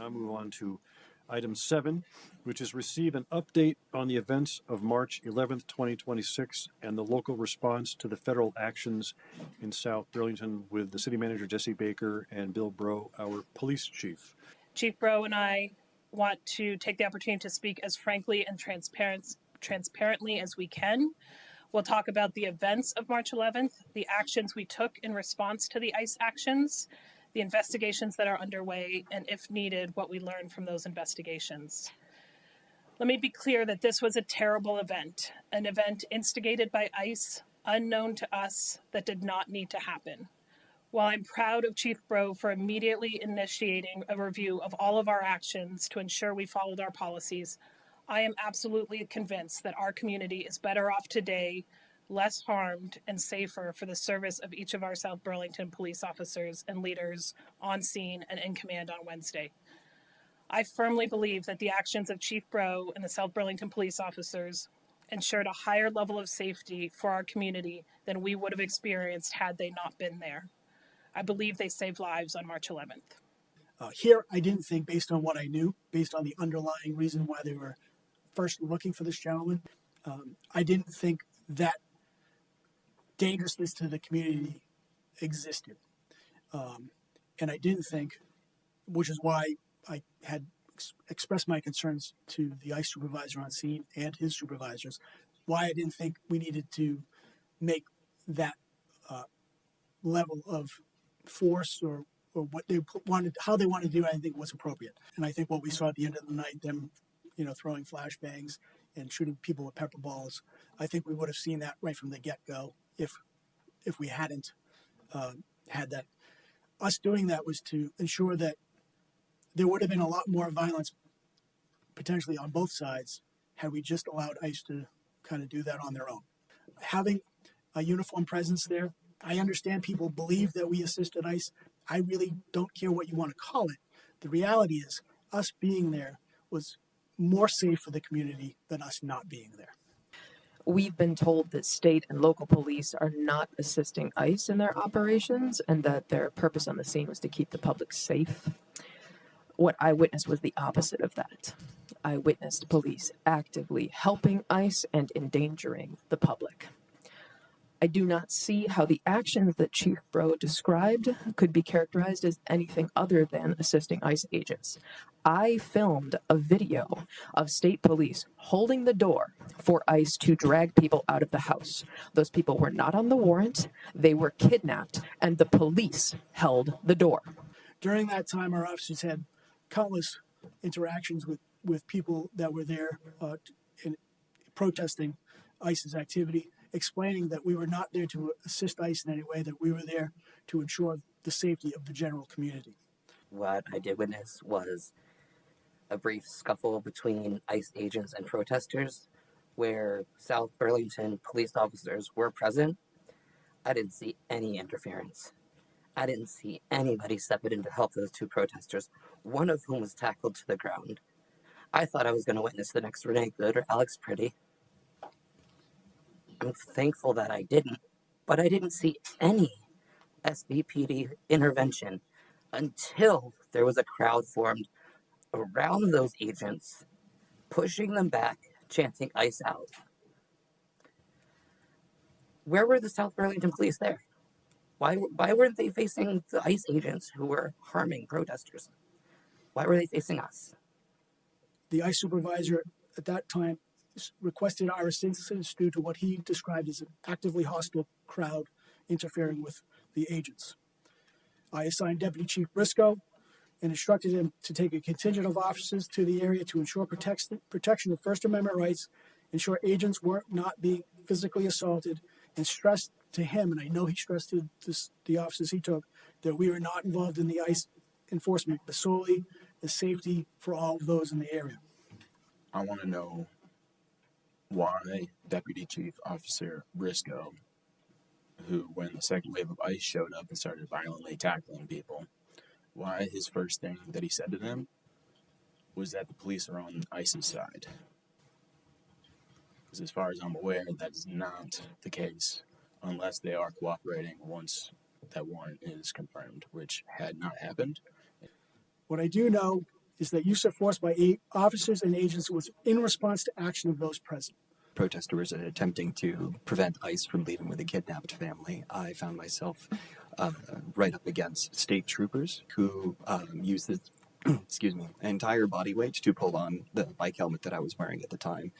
now move on to item 7, which is receive an update on the events of March 11th, 2026, and the local response to the federal actions in South Burlington with the city manager, Jesse Baker, and Bill Bro, our police chief. Chief Bro and I want to take the opportunity to speak as frankly and transparently as we can. We'll talk about the events of March 11th, the actions we took in response to the ICE actions, the investigations that are underway, and if needed, what we learned from those investigations. Let me be clear that this was a terrible event, an event instigated by ICE, unknown to us, that did not need to happen. While I'm proud of Chief Bro for immediately initiating a review of all of our actions to ensure we followed our policies, I am absolutely convinced that our community is better off today, less harmed, and safer for the service of each of our South Burlington police officers and leaders on scene and in command on Wednesday. I firmly believe that the actions of Chief Bro and the South Burlington police officers ensured a higher level of safety for our community than we would have experienced had they not been there. I believe they saved lives on March 11th. Here, I didn't think, based on what I knew, based on the underlying reason why they were first looking for this gentleman, I didn't think that dangerousness to the community existed. And I didn't think, which is why I had expressed my concerns to the ICE supervisor on scene and his supervisors, why I didn't think we needed to make that level of force or what they wanted, how they wanted to do it, I think was appropriate. And I think what we saw at the end of the night, them, throwing flashbangs and shooting people with pepper balls, I think we would have seen that right from the get-go if we hadn't had that. Us doing that was to ensure that there would have been a lot more violence potentially on both sides had we just allowed ICE to kind of do that on their own. Having a uniform presence there, I understand people believe that we assisted ICE. I really don't care what you want to call it. The reality is us being there was more safe for the community than us not being there. We've been told that state and local police are not assisting ICE in their operations and that their purpose on the scene was to keep the public safe. What I witnessed was the opposite of that. I witnessed police actively helping ICE and endangering the public. I do not see how the actions that Chief Bro described could be characterized as anything other than assisting ICE agents. I filmed a video of state police holding the door for ICE to drag people out of the house. Those people were not on the warrant, they were kidnapped, and the police held the door. During that time, our officers had countless interactions with people that were there in protesting ICE's activity, explaining that we were not there to assist ICE in any way, that we were there to ensure the safety of the general community. What I did witness was a brief scuffle between ICE agents and protesters where South Burlington police officers were present. I didn't see any interference. I didn't see anybody stepping in to help those two protesters, one of whom was tackled to the ground. I thought I was going to witness the next Renee Good or Alex Pretty. I'm thankful that I didn't, but I didn't see any SBPD intervention until there was a crowd formed around those agents, pushing them back, chanting ICE out. Where were the South Burlington police there? Why weren't they facing the ICE agents who were harming protesters? Why were they facing us? The ICE supervisor at that time requested our assistance due to what he described as an actively hostile crowd interfering with the agents. I assigned Deputy Chief Briscoe and instructed him to take a contingent of officers to the area to ensure protection of First Amendment rights, ensure agents were not being physically assaulted, and stressed to him, and I know he stressed to the officers he took, that we were not involved in the ICE enforcement, but solely the safety for all of those in the area. I want to know why Deputy Chief Officer Briscoe, who, when the second wave of ICE showed up and started violently tackling people, why his first thing that he said to them was that the police are on ICE's side. Because as far as I'm aware, that is not the case unless they are cooperating once that warrant is confirmed, which had not happened. What I do know is that use of force by officers and agents was in response to action of those present. Protesters attempting to prevent ICE from leaving with a kidnapped family. I found myself right up against state troopers who used the excuse me, entire body weight to pull on the bike helmet that I was wearing at the time,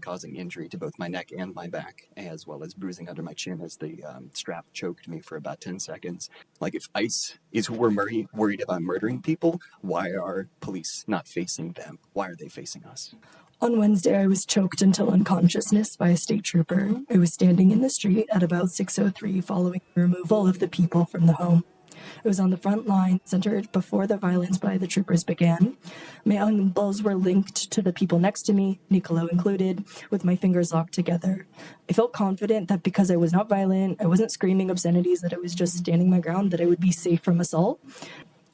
causing injury to both my neck and my back, as well as bruising under my chin as the strap choked me for about 10 seconds. Like, if ICE is who we're worried about murdering people, why are police not facing them? Why are they facing us? On Wednesday, I was choked until unconsciousness by a state trooper. I was standing in the street at about 6:03 following the removal of the people from the home. I was on the front line, centered before the violence by the troopers began. My elbows were linked to the people next to me, Nicolo included, with my fingers locked together. I felt confident that because I was not violent, I wasn't screaming obscenities, that I was just standing my ground, that I would be safe from assault.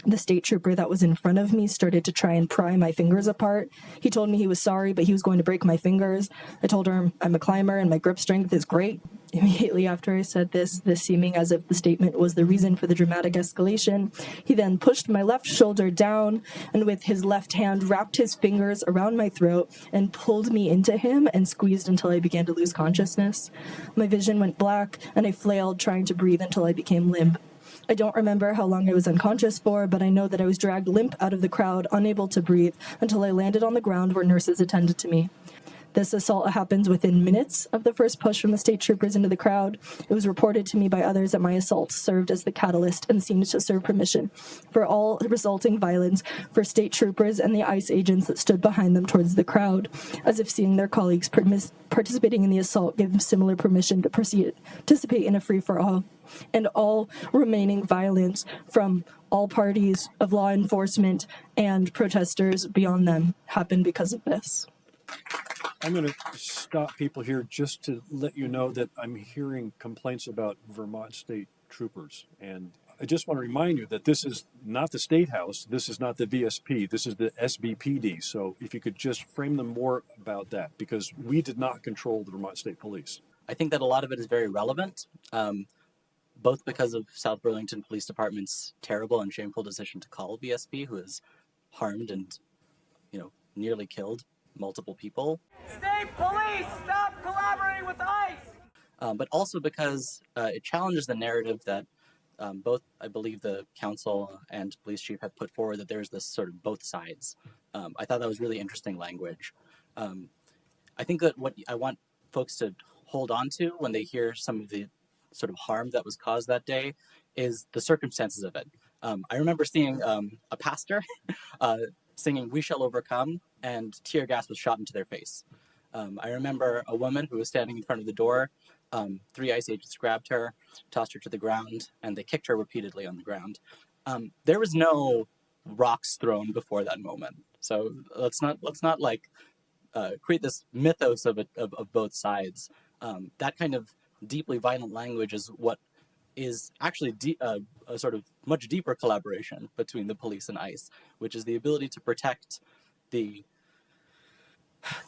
The state trooper that was in front of me started to try and pry my fingers apart. He told me he was sorry, but he was going to break my fingers. I told him I'm a climber and my grip strength is great. Immediately after I said this seeming as if the statement was the reason for the dramatic escalation, he then pushed my left shoulder down and with his left hand wrapped his fingers around my throat and pulled me into him and squeezed until I began to lose consciousness. My vision went black and I flailed, trying to breathe until I became limp. I don't remember how long I was unconscious for, but I know that I was dragged limp out of the crowd, unable to breathe, until I landed on the ground where nurses attended to me. This assault happened within minutes of the first push from the state troopers into the crowd. It was reported to me by others that my assault served as the catalyst and seemed to serve permission for all resulting violence for state troopers and the ICE agents that stood behind them towards the crowd, as if seeing their colleagues participating in the assault gave them similar permission to participate in a free-for-all. And all remaining violence from all parties of law enforcement and protesters beyond them happened because of this. I'm going to stop people here just to let you know that I'm hearing complaints about Vermont state troopers. And I just want to remind you that this is not the State House. This is not the VSP. This is the SBPD. So if you could just frame them more about that, because we did not control the Vermont State Police. I think that a lot of it is very relevant, both because of South Burlington Police Department's terrible and shameful decision to call VSP, who has harmed and, nearly killed multiple people. State police, stop collaborating with ICE! But also because it challenges the narrative that both, I believe, the council and police chief have put forward, that there's this sort of both sides. I thought that was really interesting language. I think that what I want folks to hold on to when they hear some of the sort of harm that was caused that day is the circumstances of it. I remember seeing a pastor singing "We Shall Overcome," and tear gas was shot into their face. I remember a woman who was standing in front of the door. 3 ICE agents grabbed her, tossed her to the ground, and they kicked her repeatedly on the ground. There was no rocks thrown before that moment. So let's not create this mythos of both sides. That kind of deeply violent language is what is actually a sort of much deeper collaboration between the police and ICE, which is the ability to protect the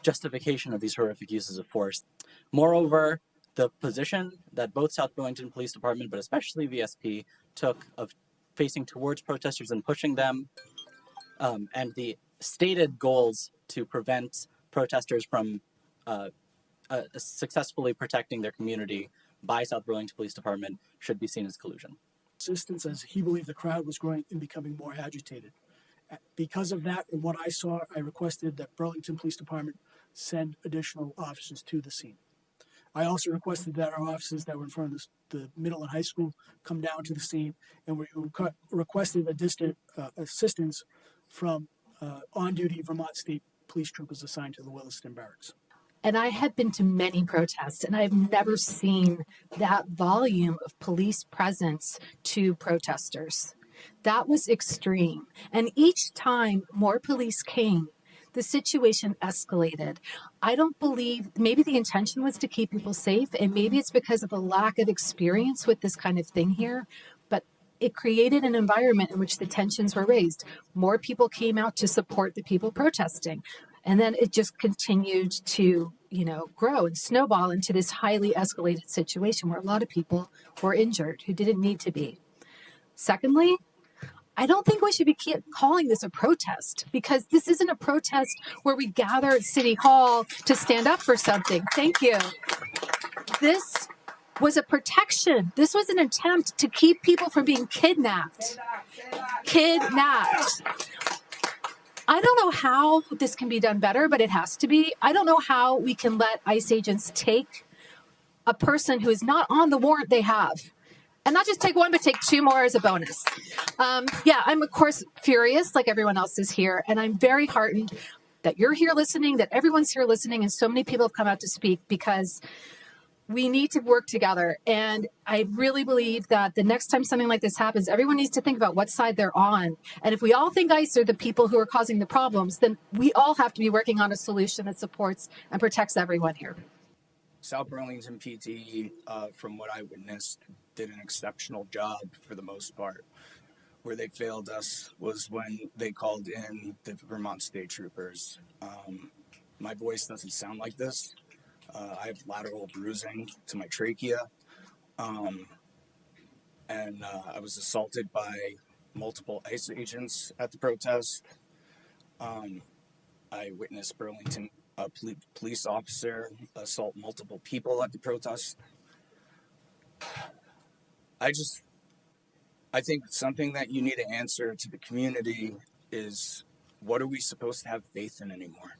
justification of these horrific uses of force. Moreover, the position that both South Burlington Police Department, but especially VSP, took of facing towards protesters and pushing them, and the stated goals to prevent protesters from successfully protecting their community by South Burlington Police Department should be seen as collusion. Assistance, as he believed the crowd was growing and becoming more agitated. Because of that and what I saw, I requested that Burlington Police Department send additional officers to the scene. I also requested that our officers that were in front of the middle and high school come down to the scene, and we requested assistance from on-duty Vermont State Police troopers assigned to the Williston Barracks. And I have been to many protests, and I've never seen that volume of police presence to protesters. That was extreme. And each time more police came, the situation escalated. I don't believe, maybe the intention was to keep people safe, and maybe it's because of a lack of experience with this kind of thing here, but it created an environment in which the tensions were raised. More people came out to support the people protesting. And then it just continued to, grow and snowball into this highly escalated situation where a lot of people were injured who didn't need to be. Secondly, I don't think we should be keep calling this a protest, because this isn't a protest where we gather at City Hall to stand up for something. Thank you. This was a protection. This was an attempt to keep people from being kidnapped. Kidnapped. I don't know how this can be done better, but it has to be. I don't know how we can let ICE agents take a person who is not on the warrant they have, and not just take one, but take two more as a bonus. Yeah, I'm of course furious like everyone else is here, and I'm very heartened that you're here listening, that everyone's here listening, and so many people have come out to speak, because we need to work together. And I really believe that the next time something like this happens, everyone needs to think about what side they're on. And if we all think ICE are the people who are causing the problems, then we all have to be working on a solution that supports and protects everyone here. South Burlington PD, from what I witnessed, did an exceptional job for the most part. Where they failed us was when they called in the Vermont State Troopers. My voice doesn't sound like this. I have lateral bruising to my trachea. And I was assaulted by multiple ICE agents at the protest. I witnessed Burlington police officer assault multiple people at the protest. I think something that you need to answer to the community is, what are we supposed to have faith in anymore?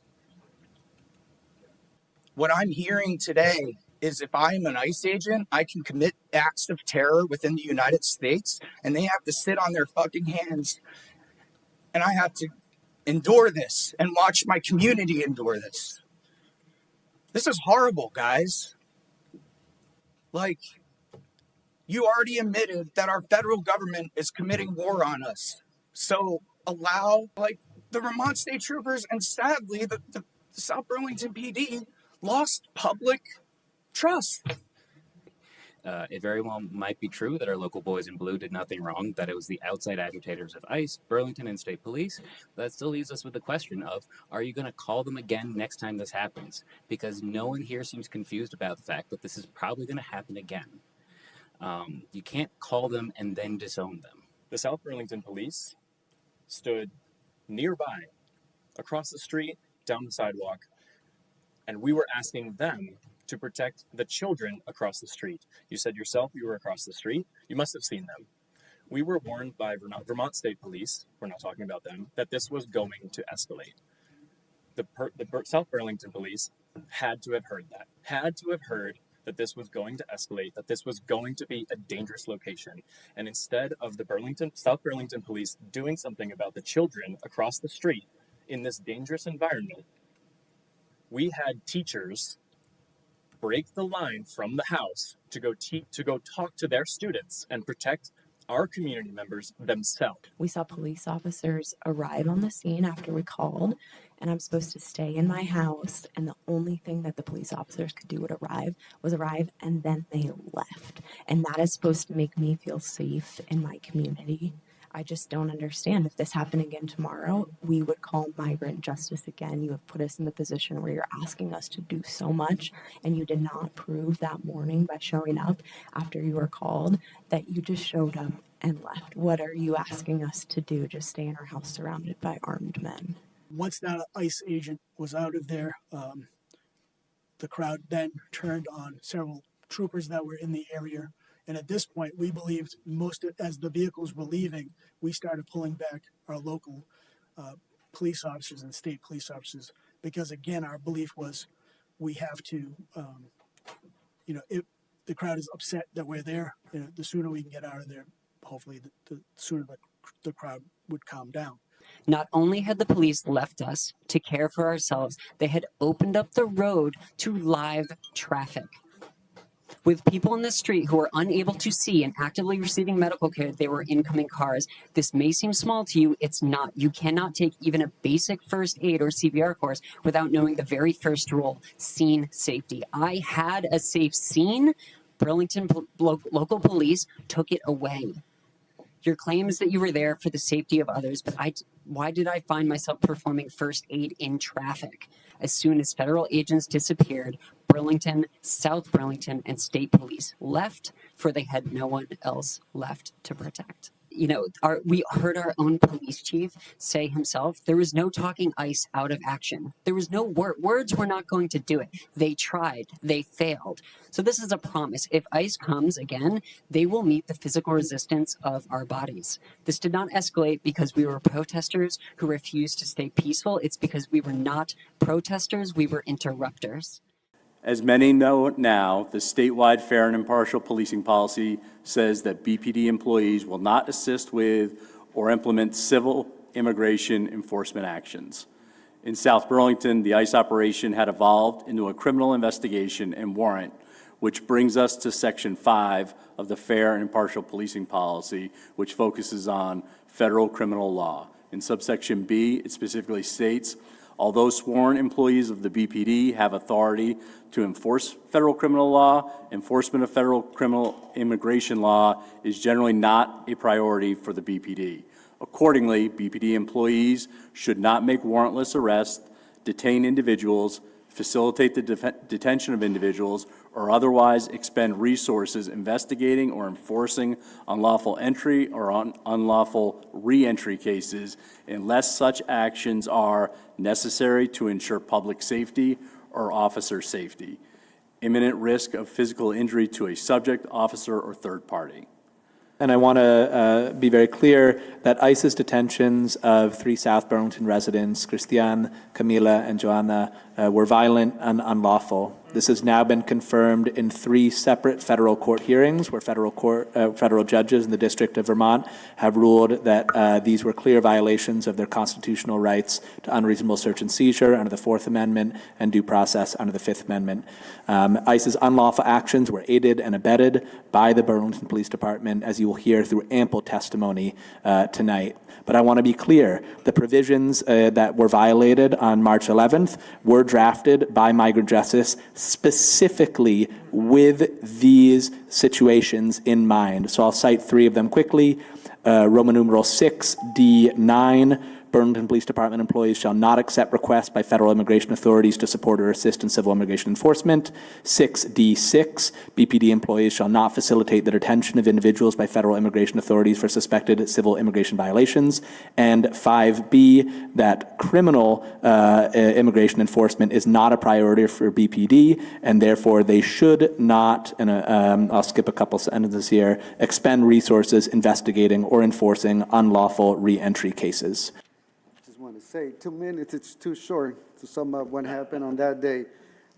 What I'm hearing today is, if I'm an ICE agent, I can commit acts of terror within the United States, and they have to sit on their fucking hands, and I have to endure this and watch my community endure this. This is horrible, guys. Like, you already admitted that our federal government is committing war on us. So allow, like, the Vermont State Troopers, and sadly, the South Burlington PD lost public trust. It very well might be true that our local boys in blue did nothing wrong, that it was the outside agitators of ICE, Burlington, and state police. That still leaves us with the question of, are you going to call them again next time this happens? Because no one here seems confused about the fact that this is probably going to happen again. You can't call them and then disown them. The South Burlington police stood nearby, across the street, down the sidewalk, and we were asking them to protect the children across the street. You said yourself you were across the street. You must have seen them. We were warned by Vermont State Police, we're not talking about them, that this was going to escalate. The South Burlington Police had to have heard that, that this was going to escalate, that this was going to be a dangerous location. And instead of the South Burlington Police doing something about the children across the street in this dangerous environment, we had teachers break the line from the house to go talk to their students and protect our community members themselves. We saw police officers arrive on the scene after we called, and I'm supposed to stay in my house, and the only thing that the police officers could do was arrive, and then they left. And that is supposed to make me feel safe in my community. I just don't understand. If this happened again tomorrow, we would call migrant justice again. You have put us in the position where you're asking us to do so much, and you did not prove that morning by showing up after you were called that you just showed up and left. What are you asking us to do? Just stay in our house surrounded by armed men? Once that ICE agent was out of there, the crowd then turned on several troopers that were in the area. And at this point, we believed as the vehicles were leaving, we started pulling back our local police officers and state police officers, because again, our belief was we have to, if the crowd is upset that we're there, the sooner we can get out of there, hopefully the sooner the crowd would calm down. Not only had the police left us to care for ourselves, they had opened up the road to live traffic. With people in the street who were unable to see and actively receiving medical care, they were incoming cars. This may seem small to you, it's not. You cannot take even a basic first aid or CPR course without knowing the very first rule, scene safety. I had a safe scene. Burlington local police took it away. Your claim is that you were there for the safety of others, but why did I find myself performing first aid in traffic? As soon as federal agents disappeared, Burlington, South Burlington, and state police left, for they had no one else left to protect. we heard our own police chief say himself, there was no talking ICE out of action. There was no words were not going to do it. They tried, they failed. So this is a promise. If ICE comes again, they will meet the physical resistance of our bodies. This did not escalate because we were protesters who refused to stay peaceful. It's because we were not protesters, we were interrupters. As many know now, the statewide fair and impartial policing policy says that BPD employees will not assist with or implement civil immigration enforcement actions. In South Burlington, the ICE operation had evolved into a criminal investigation and warrant, which brings us to Section 5 of the Fair and Impartial Policing Policy, which focuses on federal criminal law. In subsection B, it specifically states, although sworn employees of the BPD have authority to enforce federal criminal law, enforcement of federal criminal immigration law is generally not a priority for the BPD. Accordingly, BPD employees should not make warrantless arrests, detain individuals, facilitate the detention of individuals, or otherwise expend resources investigating or enforcing unlawful entry or unlawful re-entry cases unless such actions are necessary to ensure public safety or officer safety, imminent risk of physical injury to a subject, officer, or third party. And I want to be very clear that ICE's detentions of 3 South Burlington residents, Christiane, Camila, and Joanna, were violent and unlawful. This has now been confirmed in 3 separate federal court hearings where federal judges in the District of Vermont have ruled that these were clear violations of their constitutional rights to unreasonable search and seizure under the 4th Amendment and due process under the 5th Amendment. ICE's unlawful actions were aided and abetted by the Burlington Police Department, as you will hear through ample testimony tonight. But I want to be clear, the provisions that were violated on March 11th were drafted by Migrant Justice specifically with these situations in mind. So I'll cite 3 of them quickly. Roman numeral 6D9, Burlington Police Department employees shall not accept requests by federal immigration authorities to support or assist in civil immigration enforcement. 6D6, BPD employees shall not facilitate the detention of individuals by federal immigration authorities for suspected civil immigration violations. And 5B, that criminal immigration enforcement is not a priority for BPD, and therefore they should not, and I'll skip a couple sentences here, expend resources investigating or enforcing unlawful re-entry cases. Want to say 2 minutes, it's too short to sum up what happened on that day.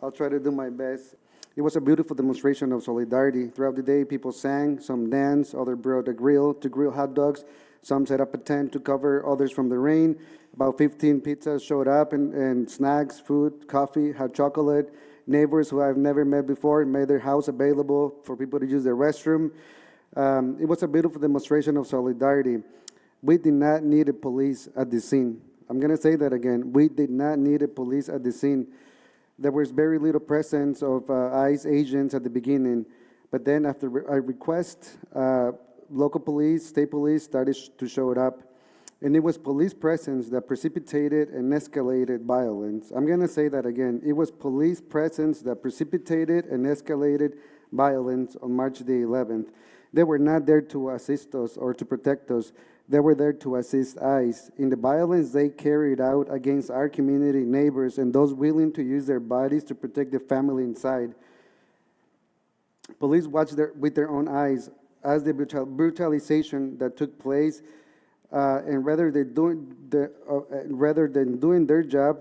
I'll try to do my best. It was a beautiful demonstration of solidarity. Throughout the day, people sang, some danced, others brought a grill to grill hot dogs, some set up a tent to cover others from the rain. About 15 pizzas showed up and snacks, food, coffee, hot chocolate. Neighbors who I've never met before made their house available for people to use their restroom. It was a beautiful demonstration of solidarity. We did not need a police at the scene. I'm going to say that again. We did not need a police at the scene. There was very little presence of ICE agents at the beginning. But then after a request, local police, state police started to show up. And it was police presence that precipitated and escalated violence. I'm going to say that again. It was police presence that precipitated and escalated violence on March the 11th. They were not there to assist us or to protect us. They were there to assist ICE in the violence they carried out against our community neighbors and those willing to use their bodies to protect the family inside. Police watched with their own eyes as the brutalization that took place, and rather than doing their job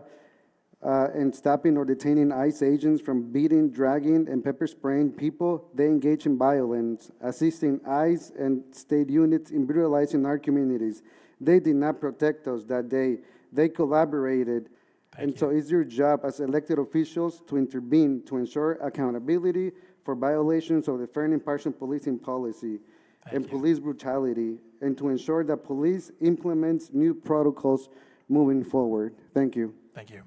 and stopping or detaining ICE agents from beating, dragging, and pepper spraying people, they engage in violence, assisting ICE and state units in brutalizing our communities. They did not protect us that day. They collaborated. So it's your job as elected officials to intervene to ensure accountability for violations of the fair and impartial policing policy and police brutality, and to ensure that police implements new protocols moving forward. Thank you. Thank you.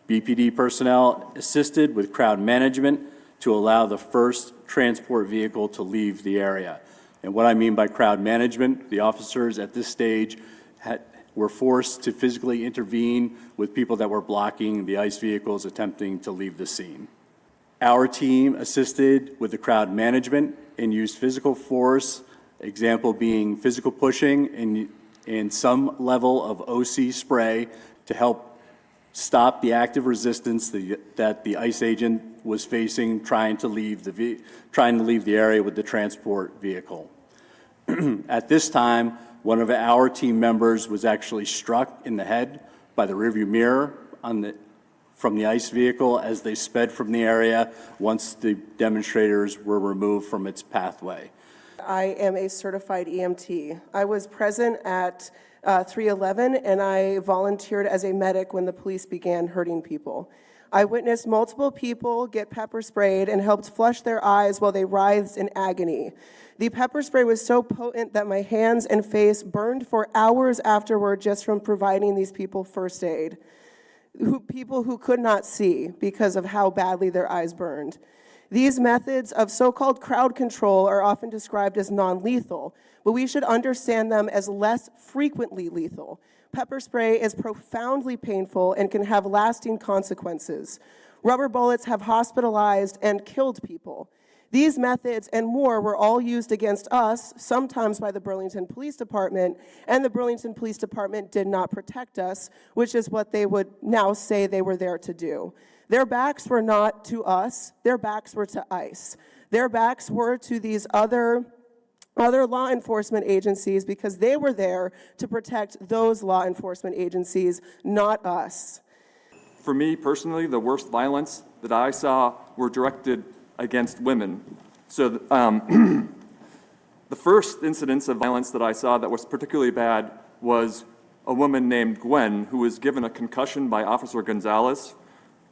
BPD personnel assisted with crowd management to allow the first transport vehicle to leave the area. And what I mean by crowd management, the officers at this stage were forced to physically intervene with people that were blocking the ICE vehicles attempting to leave the scene. Our team assisted with the crowd management and used physical force Example being physical pushing and some level of OC spray to help stop the active resistance that the ICE agent was facing trying to leave the area with the transport vehicle. At this time, one of our team members was actually struck in the head by the rearview mirror from the ICE vehicle as they sped from the area once the demonstrators were removed from its pathway. I am a certified EMT. I was present at 311 and I volunteered as a medic when the police began hurting people. I witnessed multiple people get pepper sprayed and helped flush their eyes while they writhed in agony. The pepper spray was so potent that my hands and face burned for hours afterward just from providing these people first aid. People who could not see because of how badly their eyes burned. These methods of so-called crowd control are often described as non-lethal, but we should understand them as less frequently lethal. Pepper spray is profoundly painful and can have lasting consequences. Rubber bullets have hospitalized and killed people. These methods and more were all used against us, sometimes by the Burlington Police Department, and the Burlington Police Department did not protect us, which is what they would now say they were there to do. Their backs were not to us, their backs were to ICE. Their backs were to these other law enforcement agencies because they were there to protect those law enforcement agencies, not us. For me personally, the worst violence that I saw were directed against women. So the first incidence of violence that I saw that was particularly bad was a woman named Gwen who was given a concussion by Officer Gonzalez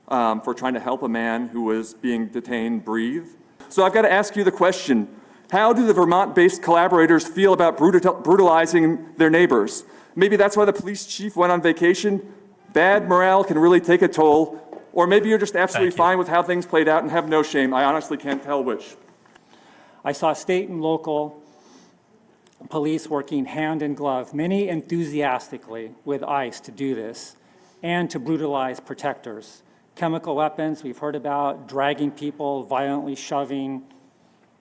for trying to help a man who was being detained breathe. So I've got to ask you the question, how do the Vermont-based collaborators feel about brutalizing their neighbors? Maybe that's why the police chief went on vacation. Bad morale can really take a toll. Or maybe you're just absolutely fine with how things played out and have no shame. I honestly can't tell which. I saw state and local police working hand in glove, many enthusiastically with ICE to do this and to brutalize protectors. Chemical weapons we've heard about, dragging people, violently shoving,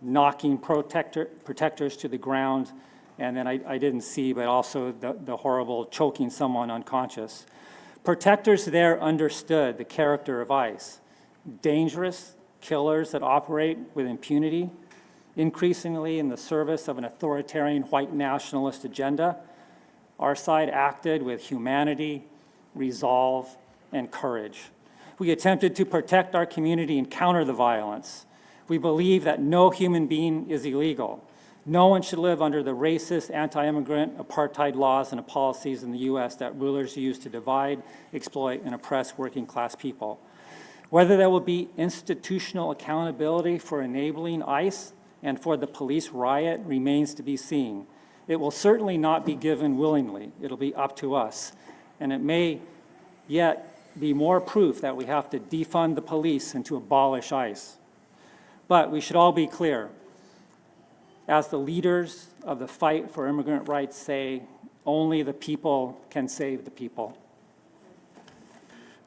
knocking protectors to the ground, and then I didn't see, but also the horrible choking someone unconscious. Protectors there understood the character of ICE. Dangerous killers that operate with impunity, increasingly in the service of an authoritarian white nationalist agenda. Our side acted with humanity, resolve, and courage. We attempted to protect our community and counter the violence. We believe that no human being is illegal. No one should live under the racist, anti-immigrant, apartheid laws and policies in the U.S. that rulers use to divide, exploit, and oppress working-class people. Whether there will be institutional accountability for enabling ICE and for the police riot remains to be seen. It will certainly not be given willingly. It'll be up to us. And it may yet be more proof that we have to defund the police and to abolish ICE. But we should all be clear. As the leaders of the fight for immigrant rights say, only the people can save the people.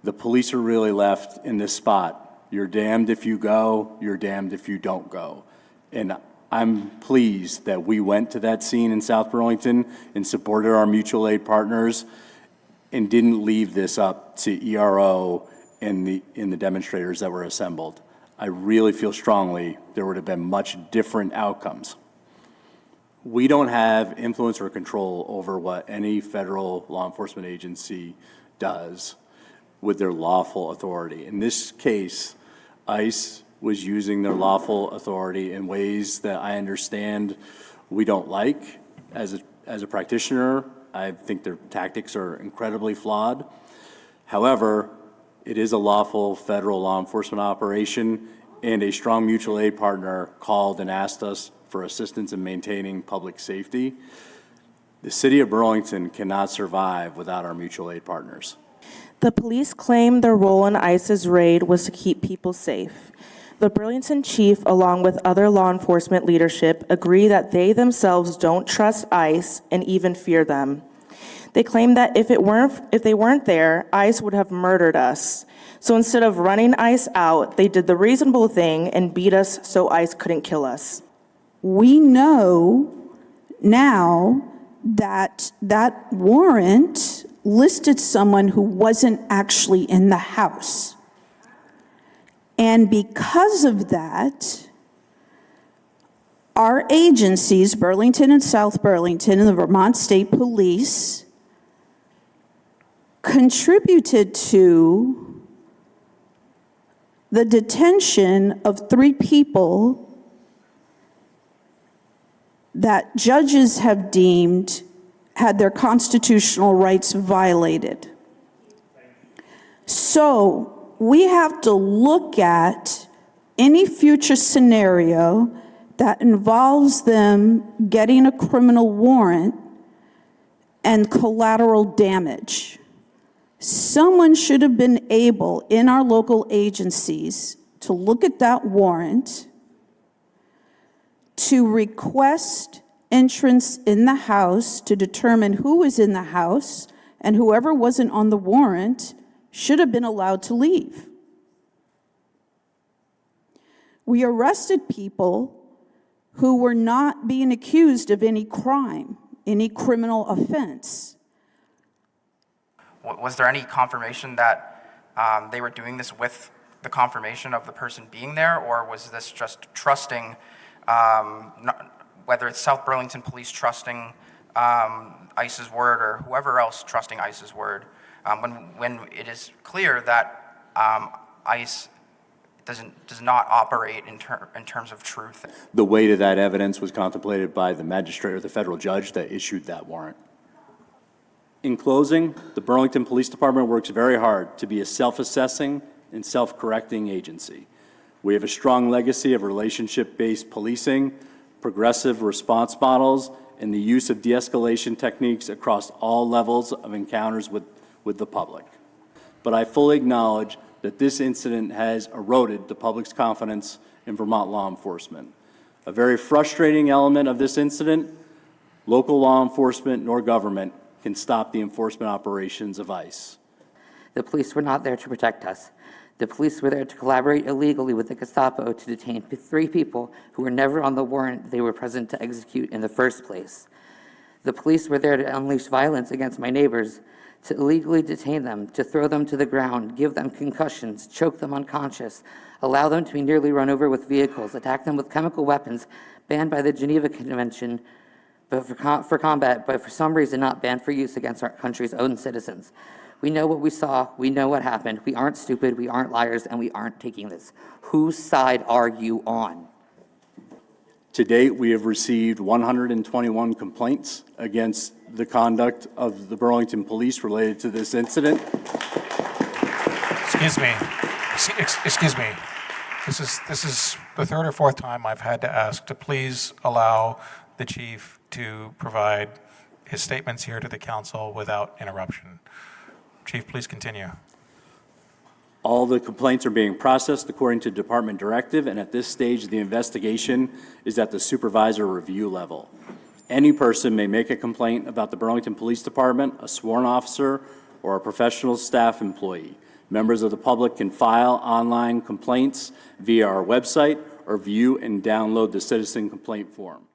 The police are really left in this spot. You're damned if you go, you're damned if you don't go. And I'm pleased that we went to that scene in South Burlington and supported our mutual aid partners and didn't leave this up to ERO and the demonstrators that were assembled. I really feel strongly there would have been much different outcomes. We don't have influence or control over what any federal law enforcement agency does with their lawful authority. In this case, ICE was using their lawful authority in ways that I understand we don't like. As a practitioner, I think their tactics are incredibly flawed. However, it is a lawful federal law enforcement operation, and a strong mutual aid partner called and asked us for assistance in maintaining public safety. The city of Burlington cannot survive without our mutual aid partners. The police claim their role in ICE's raid was to keep people safe. The Burlington chief, along with other law enforcement leadership, agree that they themselves don't trust ICE and even fear them. They claim that if they weren't there, ICE would have murdered us. So instead of running ICE out, they did the reasonable thing and beat us so ICE couldn't kill us. We know now that that warrant listed someone who wasn't actually in the house. And because of that, our agencies, Burlington and South Burlington and the Vermont State Police, contributed to the detention of 3 people that judges have deemed had their constitutional rights violated. So we have to look at any future scenario that involves them getting a criminal warrant and collateral damage. Someone should have been able in our local agencies to look at that warrant, to request entrance in the house to determine who was in the house, and whoever wasn't on the warrant should have been allowed to leave. We arrested people who were not being accused of any crime, any criminal offense. Was there any confirmation that they were doing this with the confirmation of the person being there, or was this just trusting, whether it's South Burlington Police trusting ICE's word or whoever else trusting ICE's word, when it is clear that ICE does not operate in terms of truth? The weight of that evidence was contemplated by the magistrate or the federal judge that issued that warrant. In closing, the Burlington Police Department works very hard to be a self-assessing and self-correcting agency. We have a strong legacy of relationship-based policing, progressive response models, and the use of de-escalation techniques across all levels of encounters with the public. But I fully acknowledge that this incident has eroded the public's confidence in Vermont law enforcement. A very frustrating element of this incident, local law enforcement nor government can stop the enforcement operations of ICE. The police were not there to protect us. The police were there to collaborate illegally with the Gestapo to detain 3 people who were never on the warrant they were present to execute in the first place. The police were there to unleash violence against my neighbors, to illegally detain them, to throw them to the ground, give them concussions, choke them unconscious, allow them to be nearly run over with vehicles, attack them with chemical weapons banned by the Geneva Convention but for combat, but for some reason not banned for use against our country's own citizens. We know what we saw, we know what happened. We aren't stupid, we aren't liars, and we aren't taking this. Whose side are you on? To date, we have received 121 complaints against the conduct of the Burlington Police related to this incident. Excuse me. Excuse me. This is the 3rd or 4th time I've had to ask to please allow the chief to provide his statements here to the council without interruption. Chief, please continue. All the complaints are being processed according to department directive, and at this stage, the investigation is at the supervisor review level. Any person may make a complaint about the Burlington Police Department, a sworn officer, or a professional staff employee. Members of the public can file online complaints via our website or view and download the citizen complaint form.